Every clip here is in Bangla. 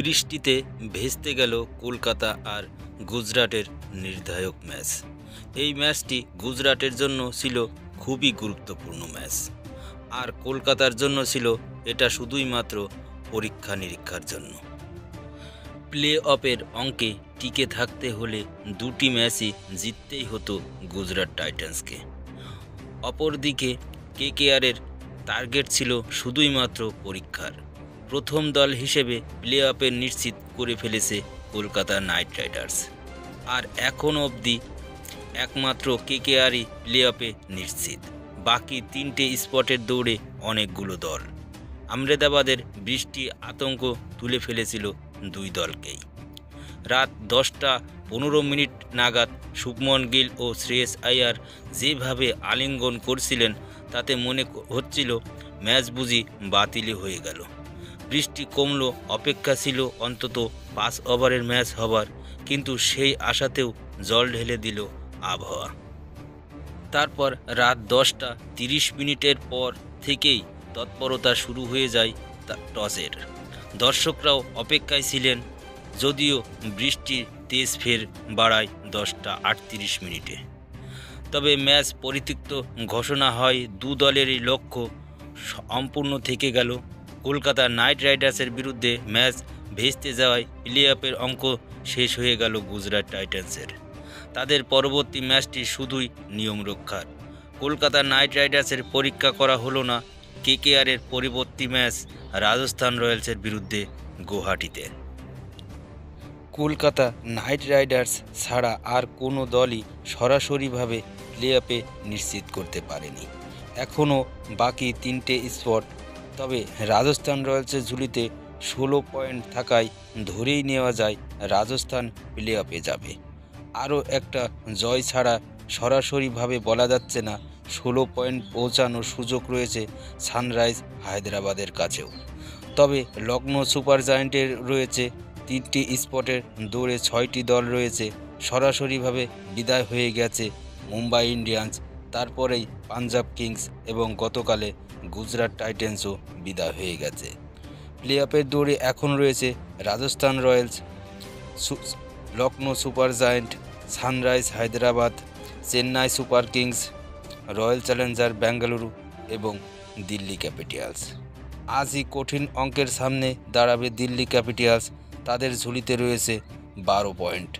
বৃষ্টিতে ভেস্তে গেল কলকাতা আর গুজরাটের নির্ণায়ক ম্যাচ। এই ম্যাচটি গুজরাটের জন্য ছিল খুবই গুরুত্বপূর্ণ ম্যাচ, আর কলকাতার জন্য ছিল এটা শুধুই মাত্র পরীক্ষা নিরীক্ষার জন্য। প্লে অফের অঙ্কে টিকে থাকতে হলে দুটি ম্যাচই জিততেই হতো গুজরাট টাইটান্সকে। অপরদিকে কেকেআরের টার্গেট ছিল শুধুই মাত্র পরীক্ষার। প্রথম দল হিসেবে প্লে অফে নিশ্চিত করে ফেলেছে কলকাতা নাইট রাইডার্স, আর এখনও অবধি একমাত্র কেকেআরই প্লে অফে নিশ্চিত। বাকি তিনটে স্পটের দৌড়ে অনেকগুলো দল। আহমেদাবাদের বৃষ্টি আতঙ্ক তুলে ফেলেছিল দুই দলকেই। রাত 10:15 নাগাদ শুভমন গিল ও শ্রেয়স আইয়ার যেভাবে আলিঙ্গন করছিলেন তাতে মনে হচ্ছিল ম্যাচ বুঝি বাতিলই হয়ে গেল। বৃষ্টি কমলো, অপেক্ষা ছিল অন্তত 5 ওভারের ম্যাচ হবার, কিন্তু সেই আশাতেও জল ঢেলে দিল আবহাওয়া। তারপর রাত 10:30 পর থেকেই তৎপরতা শুরু হয়ে যায় টসের। দর্শকরাও অপেক্ষায় ছিলেন, যদিও বৃষ্টির তেজ ফের বাড়ায় 10:38। তবে ম্যাচ পরিত্যক্ত ঘোষণা হয়। দু দলেরই লক্ষ্য সম্পূর্ণ থেকে গেল। কলকাতা নাইট রাইডার্সের বিরুদ্ধে ম্যাচ ভেস্তে যাওয়ায় প্লে অফের অঙ্ক শেষ হয়ে গেল গুজরাট টাইটান্সের। তাদের পরবর্তী ম্যাচটি শুধুই নিয়ম রক্ষার। কলকাতা নাইট রাইডার্সের পরীক্ষা করা হলো না। কেকেআরের পরবর্তী ম্যাচ রাজস্থান রয়্যালসের বিরুদ্ধে গুয়াহাটিতে। কলকাতা নাইট রাইডার্স ছাড়া আর কোনো দলই সরাসরিভাবে প্লে অফে নিশ্চিত করতে পারেনি। এখনও বাকি তিনটে স্পট। তবে রাজস্থান রয়্যালসের ঝুলিতে 16 পয়েন্ট থাকায় ধরেই নেওয়া যায় রাজস্থান প্লে অফে যাবে। আরও একটা জয় ছাড়া সরাসরিভাবে বলা যাচ্ছে না 16 পয়েন্ট পৌঁছানোর সুযোগ রয়েছে সানরাইজ হায়দ্রাবাদের কাছেও। তবে লখনৌ সুপার জায়ান্টের রয়েছে 3টি স্পটের দৌড়ে 6টি দল রয়েছে। সরাসরিভাবে বিদায় হয়ে গেছে মুম্বাই ইন্ডিয়ান্স, তারপরেই পাঞ্জাব কিংস এবং গতকালে গুজরাট টাইটান্সও বিদায় হয়ে গেছে। প্লে অফের দৌড়ে এখন রয়েছে Rajasthan Royals, Lucknow Super Giant, Sunrise Hyderabad, Chennai Super Kings, Royal Challenger Bengaluru এবং দিল্লি ক্যাপিটালস। আজই কঠিন অঙ্কের সামনে দাঁড়াবে দিল্লি ক্যাপিটালস। তাদের ঝুলিতে রয়েছে 12 পয়েন্ট।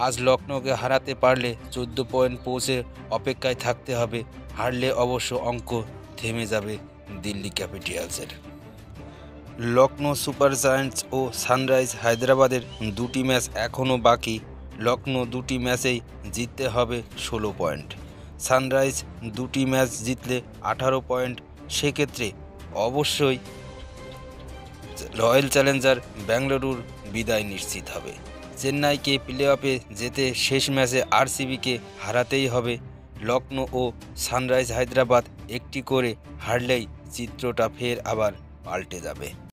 আজ লখনৌকে হারাতে পারলে 14 পয়েন্ট পৌঁছে অপেক্ষায় থাকতে হবে। হারলে অবশ্য অঙ্ক থেমে যাবে দিল্লি ক্যাপিটালসের। লখনৌ সুপার জায়ান্টস ও সানরাইজ হায়দ্রাবাদের দুটি ম্যাচ এখনও বাকি। লখনৌ দুটি ম্যাচেই জিততে হবে 16 পয়েন্ট। সানরাইজ দুটি ম্যাচ জিতলে 18 পয়েন্ট। সেক্ষেত্রে অবশ্যই রয়্যাল চ্যালেঞ্জার ব্যাঙ্গালুরুর বিদায় নিশ্চিত হবে। চেন্নাইকে প্লে অফে যেতে শেষ ম্যাচে আরসিবিকে হারাতেই হবে। লখনৌ ও সানরাইজ হায়দ্রাবাদ একটি করে হারলেই চিত্রটা ফের আবার পাল্টে যাবে।